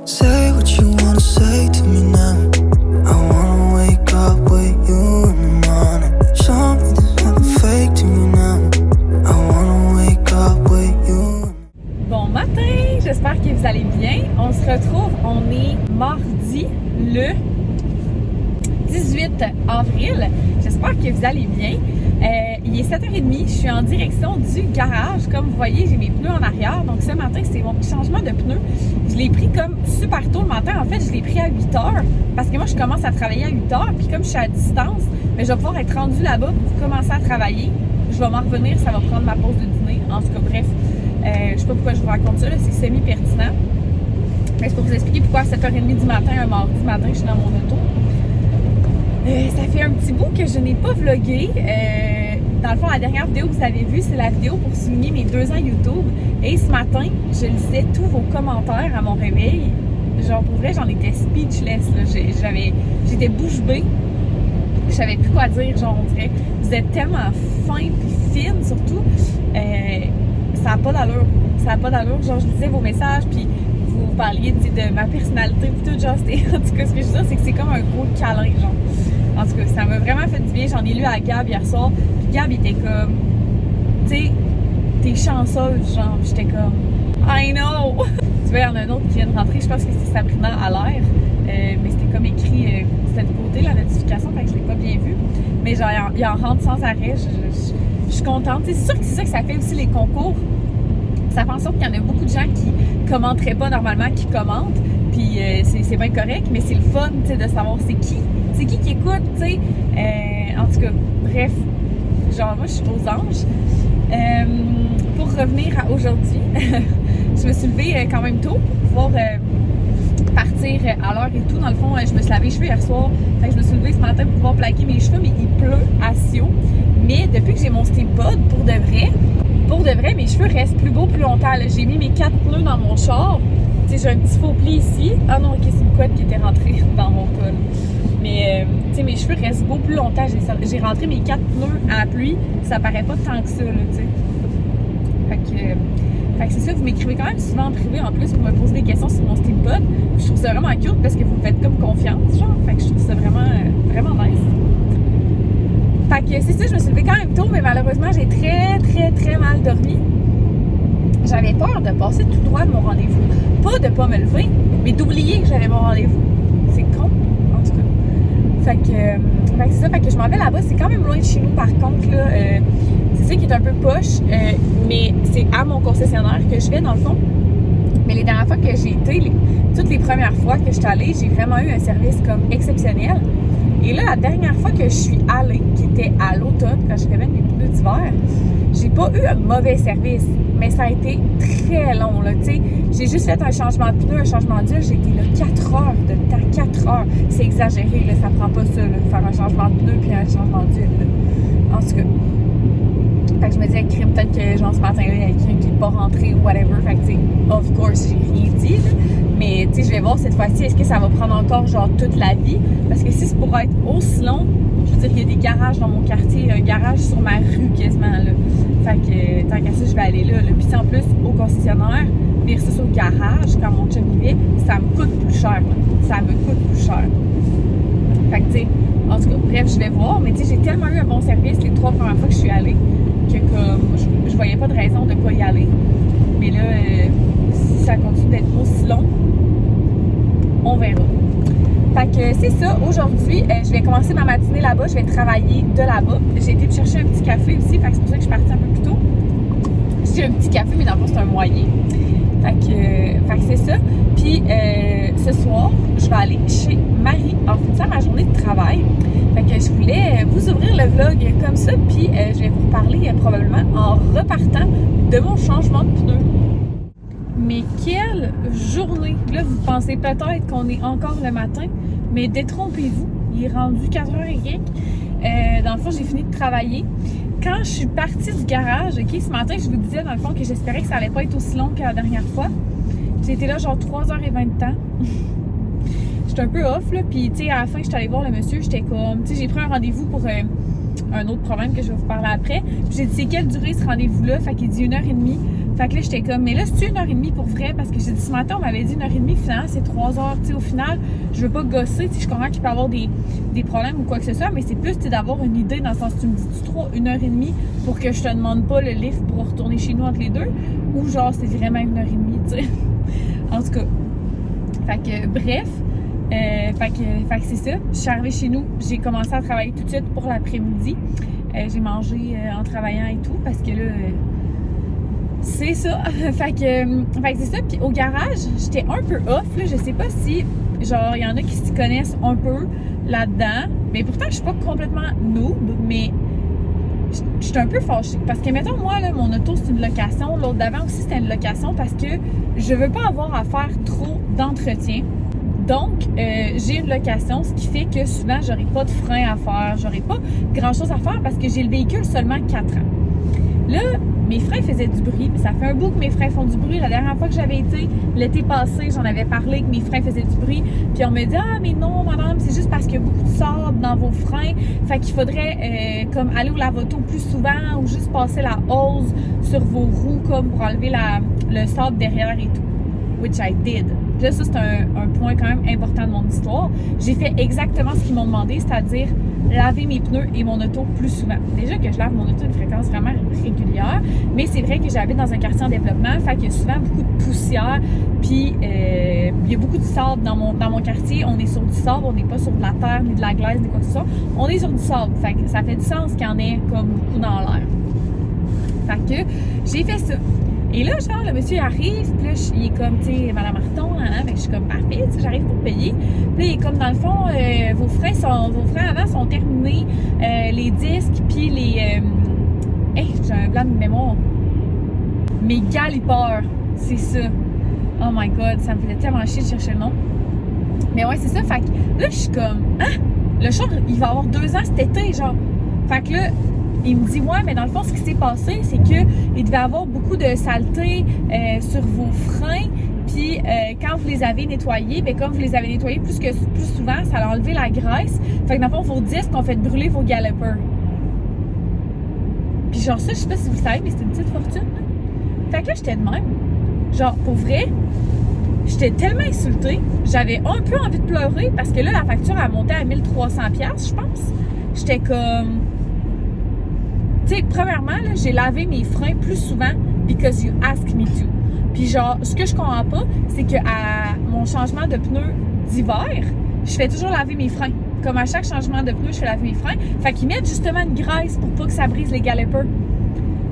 Say what you wanna say to me now. I wanna wake up with you in the morning. Show me there's nothing fake to me now. I wanna wake up with you. Bon matin, j'espère que vous allez bien. On se retrouve, on est mardi le 18 avril. J'espère que vous allez bien. Il est 7h30, je suis en direction du garage. Comme vous voyez, j'ai mes pneus en arrière. Donc ce matin, c'est mon changement de pneus. Je l'ai pris comme super tôt le matin. En fait, je l'ai pris à 8h parce que moi, je commence à travailler à 8h. Puis comme je suis à distance, mais je vais pouvoir être rendue là-bas pour commencer à travailler. Je vais m'en revenir, ça va prendre ma pause de dîner. En tout cas, bref, je sais pas pourquoi je vous raconte ça, c'est semi-pertinent. Mais c'est pour vous expliquer pourquoi à 7h30 du matin, un mardi matin, je suis dans mon auto. Ça fait un petit bout que je n'ai pas vlogué. Dans le fond, la dernière vidéo que vous avez vue, c'est la vidéo pour souligner mes 2 ans YouTube. Et ce matin, je lisais tous vos commentaires à mon réveil. Genre, pour vrai, j'en étais speechless. J'étais bouche bée. Je savais plus quoi dire. Genre, on dirait, vous êtes tellement fin et fine, surtout. Ça n'a pas d'allure. Ça n'a pas d'allure. Genre, je lisais vos messages, puis vous parliez de ma personnalité, puis tout. Genre, en tout cas, ce que je veux dire, c'est que c'est comme un gros câlin, genre. En tout cas, ça m'a vraiment fait du bien. J'en ai lu à Gab hier soir. Puis Gab était comme, tu sais, t'es chanceuse, genre. J'étais comme, I know! Tu vois, il y en a un autre qui vient de rentrer. Je pense que c'est Sabrina à l'air. Mais c'était comme écrit, c'était de côté, la notification, fait que je l'ai pas bien vu. Mais genre, il en rentre sans arrêt. Je suis contente. C'est sûr que c'est ça que ça fait aussi les concours. Ça fait en sorte qu'il y en a beaucoup de gens qui commenteraient pas normalement, qui commentent. Puis c'est bien correct, mais c'est le fun, tu sais, de savoir c'est qui écoute, tu sais. En tout cas, bref, genre moi je suis aux anges. Pour revenir à aujourd'hui, je me suis levée quand même tôt pour pouvoir partir à l'heure et tout. Dans le fond, je me suis lavé les cheveux hier soir. Fait que je me suis levée ce matin pour pouvoir plaquer mes cheveux, mais il pleut à Sio. Mais depuis que j'ai mon Steampod, pour de vrai, mes cheveux restent plus beaux plus longtemps. J'ai mis mes 4 pneus dans mon char. Tu sais, j'ai un petit faux pli ici. Ah non, ok, c'est une couette qui était rentrée dans mon col. Mais, tu sais, mes cheveux restent beaux plus longtemps. J'ai rentré mes 4 pneus à la pluie. Ça paraît pas tant que ça, là, tu sais. Fait que c'est ça, vous m'écrivez quand même souvent en privé en plus pour me poser des questions sur mon Steampod. Je trouve ça vraiment cute parce que vous me faites comme confiance, genre. Fait que je trouve ça vraiment, vraiment nice. Fait que c'est ça, je me suis levée quand même tôt, mais malheureusement, j'ai très, très, très mal dormi. J'avais peur de passer tout droit de mon rendez-vous. Pas de pas me lever, mais d'oublier que j'avais mon rendez-vous. C'est con, en tout cas. Fait que c'est ça, fait que je m'en vais là-bas. C'est quand même loin de chez nous, par contre, là. C'est ça qui est un peu poche, mais c'est à mon concessionnaire que je vais, dans le fond. Mais les dernières fois que j'ai été, toutes les premières fois que je suis allée, j'ai vraiment eu un service comme exceptionnel. Et là, la dernière fois que je suis allée, qui était à l'automne, quand je faisais mes pneus d'hiver, j'ai pas eu un mauvais service, mais ça a été très long, là, tu sais. J'ai juste fait un changement de pneu, un changement d'huile, j'ai été là 4 heures de temps, 4 heures. C'est exagéré, là, ça prend pas ça, là, de faire un changement de pneu puis un changement d'huile, là. En tout cas. Fait que je me disais, crime, peut-être que, genre, ce matin-là, il y a quelqu'un qui n'est pas rentré ou whatever. Fait que, tu sais, of course, j'ai rien dit, là. Mais, tu sais, je vais voir cette fois-ci, est-ce que ça va prendre encore, genre, toute la vie? Parce que si c'est pour être aussi long, je veux dire, il y a des garages dans mon quartier, un garage sur ma rue quasiment, là. Fait que, tant qu'à ça, je vais aller là. Puis, en plus, au concessionnaire, versus au garage, quand mon chum y vit, ça me coûte plus cher, là. Ça me coûte plus cher. Fait que, tu sais, en tout cas, bref, je vais voir. Mais, tu sais, j'ai tellement eu un bon service les 3 premières fois que je suis allée que, comme, je voyais pas de raison de pas y aller. Mais là, si ça continue d'être aussi long, on verra. Fait que c'est ça. Aujourd'hui, je vais commencer ma matinée là-bas. Je vais travailler de là-bas. J'ai été me chercher un petit café aussi. Fait que c'est pour ça que je suis partie un peu plus tôt. J'ai un petit café, mais dans le fond, c'est un moyen. Fait que c'est ça. Puis, ce soir, je vais aller chez Marie en finissant ma journée de travail. Fait que je voulais vous ouvrir le vlog comme ça. Puis, je vais vous reparler probablement en repartant de mon changement de pneu. Mais quelle journée! Là, vous pensez peut-être qu'on est encore le matin, mais détrompez-vous, il est rendu 4h et quelques. Dans le fond, j'ai fini de travailler. Quand je suis partie du garage, ok, ce matin, je vous disais dans le fond que j'espérais que ça allait pas être aussi long que la dernière fois. J'ai été là genre 3h20 de temps. J'étais un peu off, là, puis tu sais, à la fin, j'étais allée voir le monsieur, j'étais comme, tu sais, j'ai pris un rendez-vous pour un autre problème que je vais vous parler après. Puis j'ai dit, c'est quelle durée ce rendez-vous-là? Fait qu'il dit 1h30. Fait que là, j'étais comme, mais là, c'est 1h30 pour vrai, parce que j'ai dit ce matin, on m'avait dit 1h30, finalement, c'est 3 heures. Tu sais, au final, je veux pas gosser, tu sais, je comprends qu'il peut y avoir des problèmes ou quoi que ce soit, mais c'est plus, tu sais, d'avoir une idée dans le sens, tu me dis-tu trop 1h30 pour que je te demande pas le lift pour retourner chez nous entre les deux, ou genre, c'est vraiment 1h30, tu sais. En tout cas. Fait que, bref. Fait que c'est ça. Je suis arrivée chez nous, j'ai commencé à travailler tout de suite pour l'après-midi. J'ai mangé en travaillant et tout, parce que là, c'est ça. fait que c'est ça. Puis au garage, j'étais un peu off, là. Je sais pas si, genre, il y en a qui s'y connaissent un peu là-dedans. Mais pourtant, je suis pas complètement noob, mais je suis un peu fâchée. Parce que, mettons, moi, là, mon auto, c'est une location. L'autre d'avant aussi, c'était une location parce que je veux pas avoir à faire trop d'entretien. Donc, j'ai une location, ce qui fait que souvent, j'aurai pas de frein à faire, j'aurai pas grand-chose à faire parce que j'ai le véhicule seulement 4 ans. Là, mes freins faisaient du bruit, puis ça fait un bout que mes freins font du bruit. La dernière fois que j'avais été, l'été passé, j'en avais parlé que mes freins faisaient du bruit. Puis on me dit « Ah, mais non, madame, c'est juste parce qu'il y a beaucoup de sable dans vos freins. Fait qu'il faudrait comme aller au lave-auto plus souvent ou juste passer la hose sur vos roues comme pour enlever le sable derrière et tout. » Which I did. Puis là, ça, c'est un point quand même important de mon histoire. J'ai fait exactement ce qu'ils m'ont demandé, c'est-à-dire laver mes pneus et mon auto plus souvent. Déjà que je lave mon auto à une fréquence vraiment régulière, mais c'est vrai que j'habite dans un quartier en développement, fait qu'il y a souvent beaucoup de poussière, puis il y a beaucoup de sable dans mon quartier. On est sur du sable, on n'est pas sur de la terre, ni de la glace, ni quoi que ce soit. On est sur du sable, fait que ça fait du sens qu'il y en ait comme beaucoup dans l'air. Fait que j'ai fait ça. Et là, genre, le monsieur arrive, puis là, il est comme, tu sais, Madame Marton, ben, je suis comme, parfait, tu sais, j'arrive pour payer. Puis là, il est comme, dans le fond, vos freins avant sont terminés, les disques, puis les, j'ai un blanc de mémoire. Mes galipeurs, c'est ça. Oh my God, ça me faisait tellement chier de chercher le nom. Mais ouais, c'est ça, fait que là, je suis comme, le char, il va avoir 2 ans cet été, genre. Fait que là, il me dit, ouais, mais dans le fond, ce qui s'est passé, c'est qu'il devait avoir beaucoup de saleté sur vos freins. Puis quand vous les avez nettoyés, bien, comme vous les avez nettoyés plus souvent, ça a enlevé la graisse. Fait que dans le fond, vos disques ont fait brûler vos calipers. Puis genre ça, je sais pas si vous le savez, mais c'est une petite fortune. Là. Fait que là, j'étais de même. Genre, pour vrai, j'étais tellement insultée. J'avais un peu envie de pleurer parce que là, la facture a monté à 1300$, je pense. J'étais comme... Tu sais, premièrement, là, j'ai lavé mes freins plus souvent because you ask me to. Puis genre, ce que je comprends pas, c'est que à mon changement de pneus d'hiver, je fais toujours laver mes freins. Comme à chaque changement de pneus, je fais laver mes freins. Fait qu'ils mettent justement une graisse pour pas que ça brise les calipers.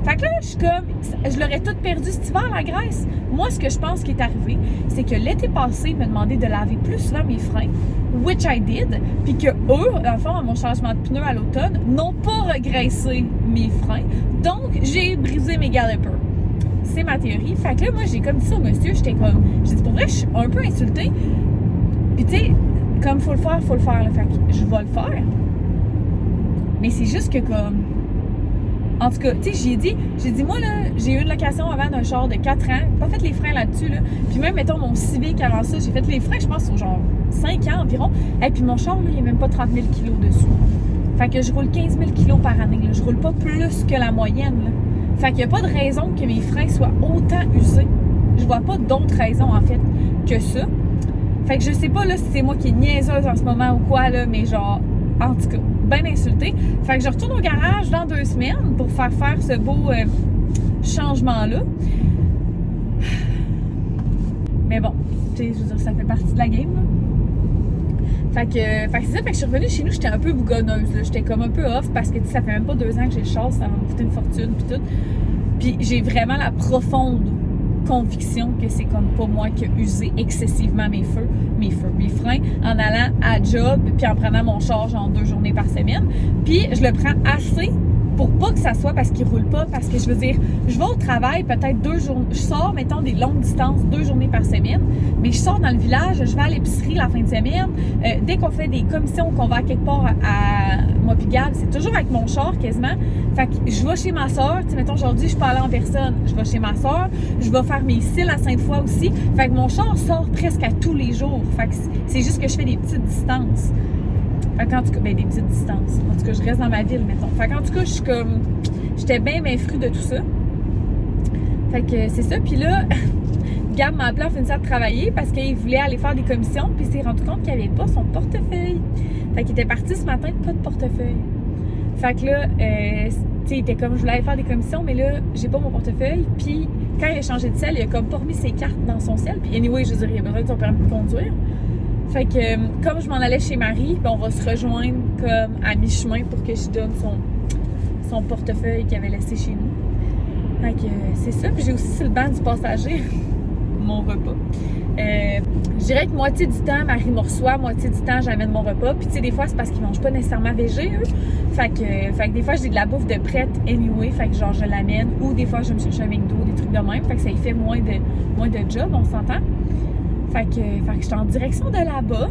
Fait que là, je suis comme, je l'aurais toute perdu cet hiver, la graisse. Moi, ce que je pense qui est arrivé, c'est que l'été passé, ils me demandaient de laver plus souvent mes freins, which I did, puis que eux, dans le fond, à mon changement de pneus à l'automne, n'ont pas regraissé mes freins. Donc, j'ai brisé mes calipers. C'est ma théorie. Fait que là, moi, j'ai comme dit ça au monsieur, j'ai dit, pour vrai, je suis un peu insultée. Puis tu sais, comme faut le faire, là. Fait que je vais le faire. Mais c'est juste que comme... En tout cas, tu sais, j'ai dit, moi, là, j'ai eu une location avant d'un char de 4 ans, pas fait les freins là-dessus, là. Puis même, mettons, mon Civic avant ça, j'ai fait les freins, je pense, au genre 5 ans environ. Et puis mon char, là, il n'y a même pas 30 000 kilos dessus. Fait que je roule 15 000 kilos par année, là. Je roule pas plus que la moyenne, là. Fait qu'il n'y a pas de raison que mes freins soient autant usés. Je vois pas d'autres raisons, en fait, que ça. Fait que je sais pas, là, si c'est moi qui est niaiseuse en ce moment ou quoi, là, mais genre, en tout cas, bien insultée. Fait que je retourne au garage dans 2 semaines pour faire ce beau changement-là. Mais bon, tu sais, je veux dire, ça fait partie de la game, là. Fait que c'est ça, fait que je suis revenue chez nous, j'étais un peu bougonneuse, là. J'étais comme un peu off parce que ça fait même pas 2 ans que j'ai le char, ça m'a coûté une fortune pis tout. Puis j'ai vraiment la profonde conviction que c'est comme pas moi qui ai usé excessivement mes freins en allant à job puis en prenant mon char genre 2 journées par semaine. Puis je le prends assez pour pas que ça soit parce qu'il roule pas, parce que je veux dire, je vais au travail peut-être 2 journées, je sors, mettons, des longues distances 2 journées par semaine, mais je sors dans le village, je vais à l'épicerie la fin de semaine, dès qu'on fait des commissions, qu'on va à quelque part à moi pis Gab, c'est toujours avec mon char quasiment, fait que je vais chez ma soeur, tu sais, mettons, aujourd'hui, je peux aller en personne, je vais chez ma soeur, je vais faire mes cils à Sainte-Foy aussi, fait que mon char sort presque à tous les jours, fait que c'est juste que je fais des petites distances. Fait qu'en tout cas, ben des petites distances. En tout cas, je reste dans ma ville, mettons. Fait qu'en tout cas, j'étais bien fruit de tout ça. Fait que c'est ça. Puis là, Gab m'a appelé en finissant de travailler parce qu'il voulait aller faire des commissions, puis il s'est rendu compte qu'il avait pas son portefeuille. Fait qu'il était parti ce matin, pas de portefeuille. Fait que là, tu sais, il était comme, je voulais aller faire des commissions, mais là, j'ai pas mon portefeuille. Puis quand il a changé de selle, il a comme pas remis ses cartes dans son selle. Puis anyway, je veux dire, il a besoin de son permis de conduire. Fait que comme je m'en allais chez Marie, ben on va se rejoindre comme à mi-chemin pour que je donne son portefeuille qu'il avait laissé chez nous. Fait que c'est ça. Puis j'ai aussi sur le banc du passager mon repas. Je dirais que moitié du temps, Marie me reçoit, moitié du temps, j'amène mon repas. Puis tu sais, des fois, c'est parce qu'ils mangent pas nécessairement végé, eux. Fait que des fois, j'ai de la bouffe de prête anyway. Fait que genre, je l'amène. Ou des fois, je me cherche un McDo, des trucs de même. Fait que ça y fait moins de job, on s'entend. Fait que je suis en direction de là-bas.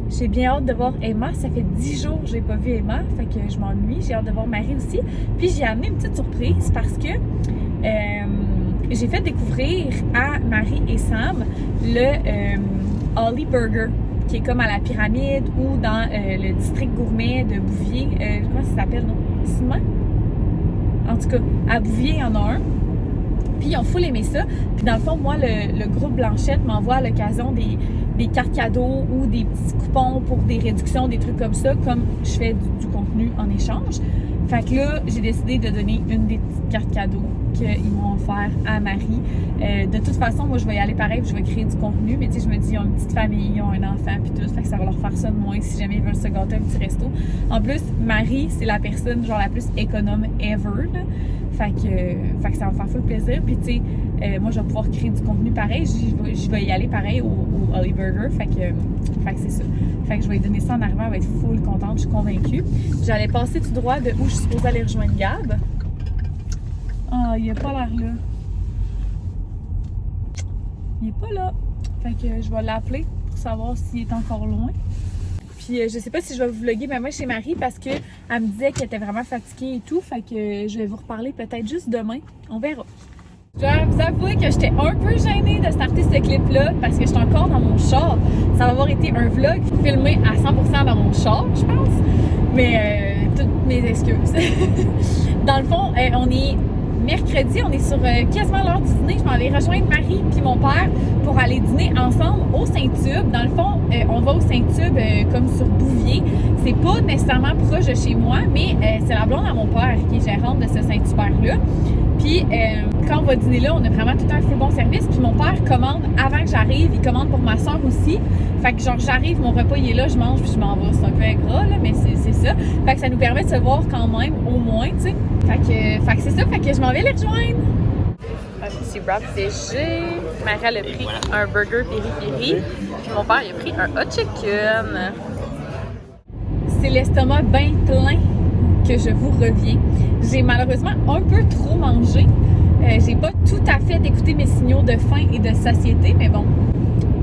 J'ai bien hâte de voir Emma. Ça fait 10 jours que j'ai pas vu Emma. Fait que je m'ennuie. J'ai hâte de voir Marie aussi. Puis j'ai amené une petite surprise parce que j'ai fait découvrir à Marie et Sam le Holly Burger, qui est comme à la Pyramide ou dans le district gourmet de Bouvier. Comment ça s'appelle, non? Simon? En tout cas, à Bouvier, il y en a un. Puis ils ont full aimé ça. Puis dans le fond, moi, le groupe Blanchette m'envoie à l'occasion des cartes cadeaux ou des petits coupons pour des réductions, des trucs comme ça, comme je fais du contenu en échange. Fait que là, j'ai décidé de donner une des petites cartes cadeaux qu'ils m'ont offert à Marie. De toute façon, moi, je vais y aller pareil, puis je vais créer du contenu. Mais tu sais, je me dis, ils ont une petite famille, ils ont un enfant, puis tout. Fait que ça va leur faire ça de moins si jamais ils veulent se gâter un petit resto. En plus, Marie, c'est la personne genre la plus économe ever, là. Fait que ça va me faire full plaisir. Puis tu sais, moi, je vais pouvoir créer du contenu pareil. Je vais y aller pareil au Holly Burger. Fait que c'est ça. Fait que je vais lui donner ça en arrivant. Elle va être full contente, je suis convaincue. J'allais passer tout droit de où je suis supposée aller rejoindre Gab. Ah, il est pas l'air là. Il est pas là. Fait que je vais l'appeler pour savoir s'il est encore loin. Puis je sais pas si je vais vous vlogger ma main chez Marie parce qu'elle me disait qu'elle était vraiment fatiguée et tout. Fait que je vais vous reparler peut-être juste demain. On verra. Je dois vous avouer que j'étais un peu gênée de starter ce clip-là parce que j'étais encore dans mon char. Ça va avoir été un vlog filmé à 100% dans mon char, je pense. Mais toutes mes excuses. Dans le fond, on est mercredi, on est sur quasiment l'heure du dîner. Je m'en vais rejoindre Marie puis mon père pour aller dîner ensemble au Saint-Tube. Dans le fond, on va au Saint-Tube comme sur Bouvier. C'est pas nécessairement proche de chez moi, mais c'est la blonde à mon père qui est gérante de ce Saint-Hubert-là. Puis quand on va dîner là, on a vraiment tout un full bon service. Puis mon père commande avant que j'arrive, il commande pour ma soeur aussi. Fait que genre j'arrive, mon repas il est là, je mange puis je m'en vais. C'est un peu ingrat là, mais c'est ça. Fait que ça nous permet de se voir quand même au moins, tu sais. Fait que c'est ça, fait que je m'en vais les rejoindre. Un petit wrap végé. Marie elle a pris un burger piri-piri. Puis mon père il a pris un hot chicken. C'est l'estomac bien plein que je vous reviens. J'ai malheureusement un peu trop mangé. J'ai pas tout à fait écouté mes signaux de faim et de satiété, mais bon.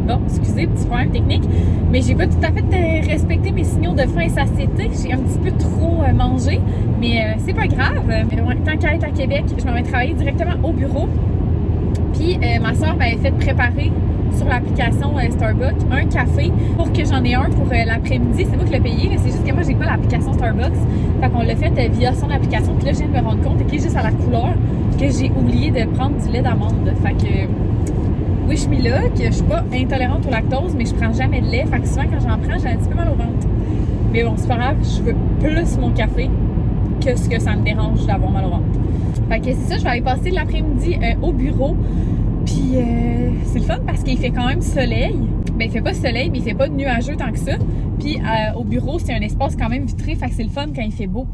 Bon, excusez, petit problème technique. Mais j'ai pas tout à fait respecté mes signaux de faim et satiété. J'ai un petit peu trop mangé, mais c'est pas grave. Tant qu'à être à Québec, je m'en vais travailler directement au bureau. Puis ma soeur m'avait fait préparer sur l'application Starbucks un café pour que j'en ai un pour l'après-midi. C'est moi qui l'ai payé, c'est juste que moi j'ai pas l'application Starbucks. Fait qu'on l'a fait via son application. Puis là je viens de me rendre compte juste à la couleur que j'ai oublié de prendre du lait d'amande. Fait que wish me luck, je suis pas intolérante au lactose, mais je prends jamais de lait. Fait que souvent quand j'en prends, j'ai un petit peu mal au ventre. Mais bon, c'est pas grave, je veux plus mon café que ce que ça me dérange d'avoir mal au ventre. Fait que c'est ça, je vais aller passer l'après-midi au bureau. Puis c'est le fun parce qu'il fait quand même soleil. Ben il fait pas soleil, mais il fait pas de nuageux tant que ça. Puis au bureau, c'est un espace quand même vitré, fait que c'est le fun quand il fait beau.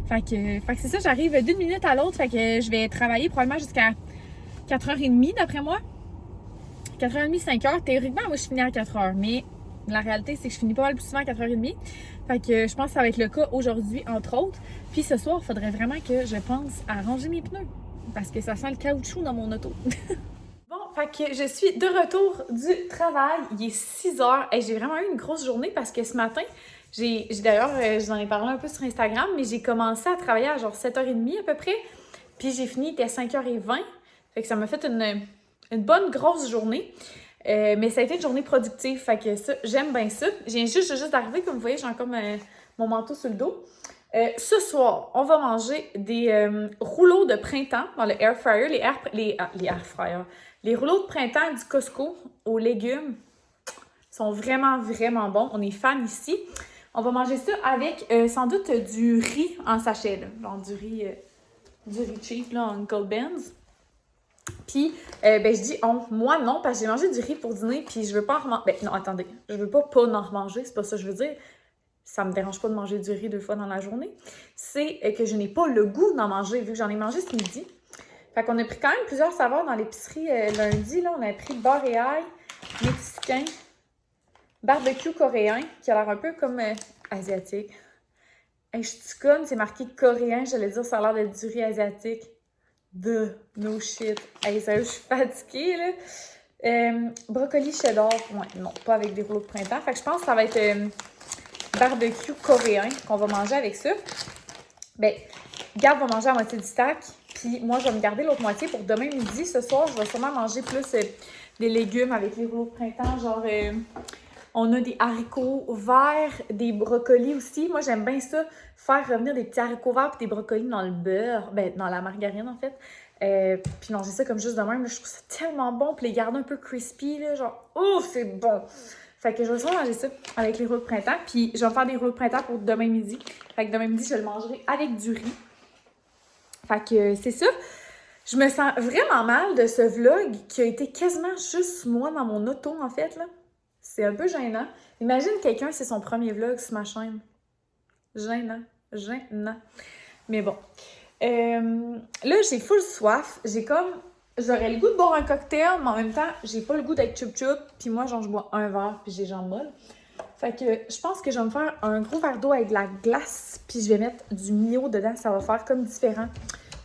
Fait que c'est ça, j'arrive d'une minute à l'autre, fait que je vais travailler probablement jusqu'à 4h30 d'après moi. 4h30, 5h. Théoriquement, moi je finis à 4h, mais la réalité c'est que je finis pas mal plus souvent à 4h30. Fait que je pense que ça va être le cas aujourd'hui, entre autres. Puis ce soir, il faudrait vraiment que je pense à ranger mes pneus parce que ça sent le caoutchouc dans mon auto. Fait que je suis de retour du travail, il est 6h et j'ai vraiment eu une grosse journée parce que ce matin, j'ai d'ailleurs, je vous en ai parlé un peu sur Instagram, mais j'ai commencé à travailler à genre 7h30 à peu près, puis j'ai fini, il était 5h20, fait que ça m'a fait une bonne grosse journée, mais ça a été une journée productive, fait que ça, j'aime bien ça. J'ai juste d'arriver, comme vous voyez, j'ai encore mon manteau sur le dos. Ce soir, on va manger des rouleaux de printemps dans le air fryer, les air fryers. Les rouleaux de printemps du Costco aux légumes sont vraiment, vraiment bons. On est fans ici. On va manger ça avec sans doute du riz en sachet, là. Genre du riz cheap, là, Uncle Ben's. Puis, je dis moi non, parce que j'ai mangé du riz pour dîner, puis je veux pas en remanger. Ben non, attendez, je veux pas en remanger, c'est pas ça que je veux dire. Ça me dérange pas de manger du riz 2 fois dans la journée. C'est que je n'ai pas le goût d'en manger, vu que j'en ai mangé ce midi. Fait qu'on a pris quand même plusieurs saveurs dans l'épicerie lundi, là. On a pris beurre et ail, mexicain, barbecue coréen, qui a l'air un peu comme asiatique. Hey, je suis conne, c'est marqué coréen, j'allais dire ça a l'air d'être du riz asiatique. No shit. Hey, sérieux, je suis fatiguée, là. Brocoli cheddar, ouais, non, pas avec des rouleaux de printemps. Fait que je pense que ça va être barbecue coréen qu'on va manger avec ça. Ben, Gab va manger la moitié du stack, puis moi, je vais me garder l'autre moitié pour demain midi. Ce soir, je vais sûrement manger plus des légumes avec les rouleaux de printemps, genre... on a des haricots verts, des brocolis aussi. Moi, j'aime bien ça, faire revenir des petits haricots verts et des brocolis dans le beurre, ben dans la margarine en fait. Puis manger ça comme juste de même, là, je trouve ça tellement bon. Puis les garder un peu crispy, là, genre, ouf, c'est bon! Fait que je vais sûrement manger ça avec les rouleaux de printemps. Puis je vais me faire des rouleaux de printemps pour demain midi. Fait que demain midi, je le mangerai avec du riz. Fait que c'est ça. Je me sens vraiment mal de ce vlog qui a été quasiment juste moi dans mon auto, en fait, là. C'est un peu gênant. Imagine quelqu'un, c'est son premier vlog sur ma chaîne. Gênant. Mais bon. Là, j'ai full soif. J'aurais le goût de boire un cocktail, mais en même temps, j'ai pas le goût d'être choup-choup. Puis moi, genre, je bois un verre, puis j'ai les jambes molles. Fait que je pense que je vais me faire un gros verre d'eau avec de la glace, puis je vais mettre du Mio dedans. Ça va faire comme différent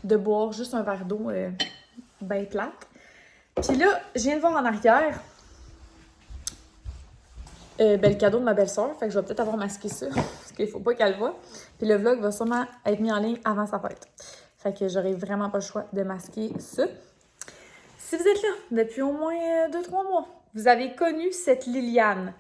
de boire juste un verre d'eau ben plate. Puis là, je viens de voir en arrière... le cadeau de ma belle-sœur, fait que je vais peut-être avoir masqué ça, parce qu'il faut pas qu'elle voie. Puis le vlog va sûrement être mis en ligne avant sa fête. Fait que j'aurai vraiment pas le choix de masquer ça. Si vous êtes là depuis au moins 2-3 mois, vous avez connu cette Liliane,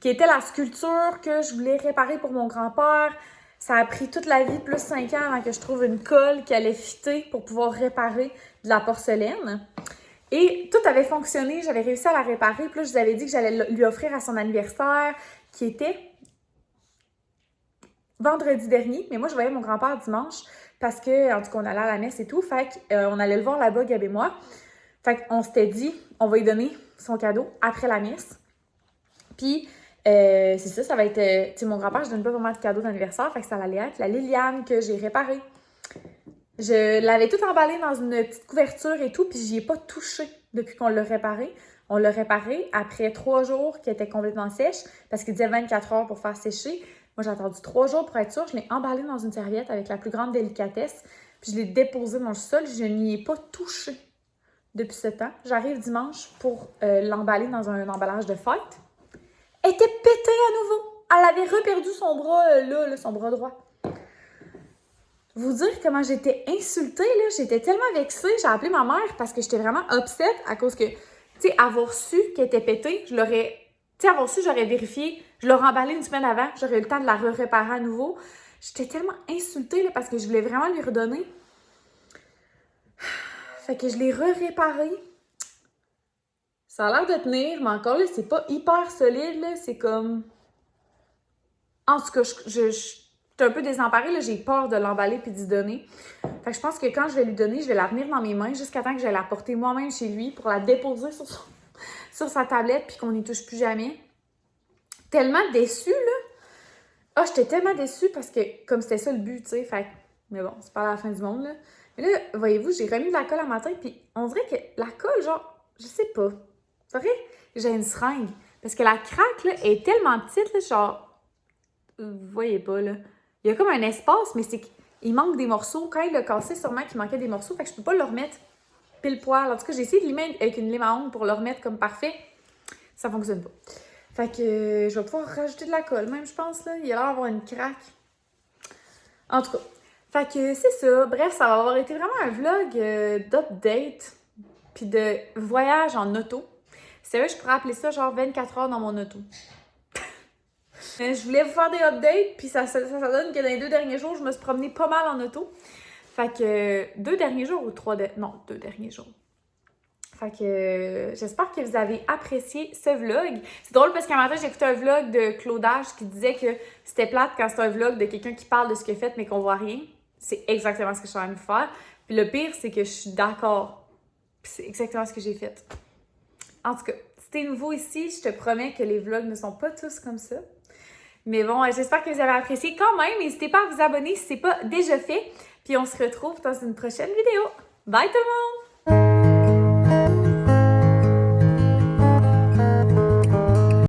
qui était la sculpture que je voulais réparer pour mon grand-père. Ça a pris toute la vie, plus 5 ans, avant que je trouve une colle qui allait fitter pour pouvoir réparer de la porcelaine. Et tout avait fonctionné, j'avais réussi à la réparer. Puis là, je vous avais dit que j'allais lui offrir à son anniversaire, qui était vendredi dernier. Mais moi, je voyais mon grand-père dimanche, parce que, en tout cas, on allait à la messe et tout. Fait qu'on allait le voir là-bas, Gab et moi. Fait qu'on s'était dit, on va lui donner son cadeau après la messe. Puis, c'est ça, ça va être... tu sais, mon grand-père, je donne pas vraiment de cadeau d'anniversaire, fait que ça allait être la Liliane que j'ai réparée. Je l'avais tout emballé dans une petite couverture et tout, puis j'y ai pas touché depuis qu'on l'a réparé. On l'a réparé après 3 jours qui était complètement sèche, parce qu'il disait 24 heures pour faire sécher. Moi, j'ai attendu 3 jours pour être sûre. Je l'ai emballé dans une serviette avec la plus grande délicatesse, puis je l'ai déposé dans le sol. Je n'y ai pas touché depuis ce temps. J'arrive dimanche pour l'emballer dans un emballage de fête. Elle était pétée à nouveau. Elle avait reperdu son bras là, son bras droit. Vous dire comment j'étais insultée, là, j'étais tellement vexée, j'ai appelé ma mère parce que j'étais vraiment upset à cause que, tu sais, avoir su qu'elle était pétée, j'aurais vérifié, je l'aurais emballée une semaine avant, j'aurais eu le temps de la réparer à nouveau. J'étais tellement insultée, là, parce que je voulais vraiment lui redonner. Fait que je l'ai réparée. Ça a l'air de tenir, mais encore là, c'est pas hyper solide, là, c'est comme... En tout cas, je suis un peu désemparée, là, j'ai peur de l'emballer puis d'y donner. Fait que je pense que quand je vais lui donner, je vais la tenir dans mes mains jusqu'à temps que je vais la porter moi-même chez lui pour la déposer sur sa tablette puis qu'on n'y touche plus jamais. Tellement déçue, là. Ah, j'étais tellement déçue parce que, comme c'était ça le but, tu sais, fait que... Mais bon, c'est pas la fin du monde, là. Mais là, voyez-vous, j'ai remis de la colle à matin puis on dirait que la colle, genre, je sais pas. C'est vrai? J'ai une seringue. Parce que la craque, là, est tellement petite, là, genre... Vous voyez pas, là. Il y a comme un espace, mais c'est qu'il manque des morceaux. Quand il l'a cassé, sûrement qu'il manquait des morceaux. Fait que je peux pas le remettre pile poil. En tout cas, j'ai essayé de limer avec une lime à ongles pour le remettre comme parfait. Ça fonctionne pas. Fait que je vais pouvoir rajouter de la colle, même, je pense, là. Il a l'air d'avoir une craque. En tout cas. Fait que c'est ça. Bref, ça va avoir été vraiment un vlog d'update puis de voyage en auto. C'est vrai, je pourrais appeler ça genre 24 heures dans mon auto. Je voulais vous faire des updates, puis ça donne que dans les 2 derniers jours, je me suis promenée pas mal en auto. Fait que 2 derniers jours ou 2 derniers jours. Fait que j'espère que vous avez apprécié ce vlog. C'est drôle parce qu'un matin, j'ai écouté un vlog de Claudage qui disait que c'était plate quand c'est un vlog de quelqu'un qui parle de ce qu'il a fait mais qu'on voit rien. C'est exactement ce que je suis en train de faire. Puis le pire, c'est que je suis d'accord. Puis c'est exactement ce que j'ai fait. En tout cas, si t'es nouveau ici, je te promets que les vlogs ne sont pas tous comme ça. Mais bon, j'espère que vous avez apprécié quand même. N'hésitez pas à vous abonner si ce n'est pas déjà fait. Puis on se retrouve dans une prochaine vidéo. Bye tout le monde!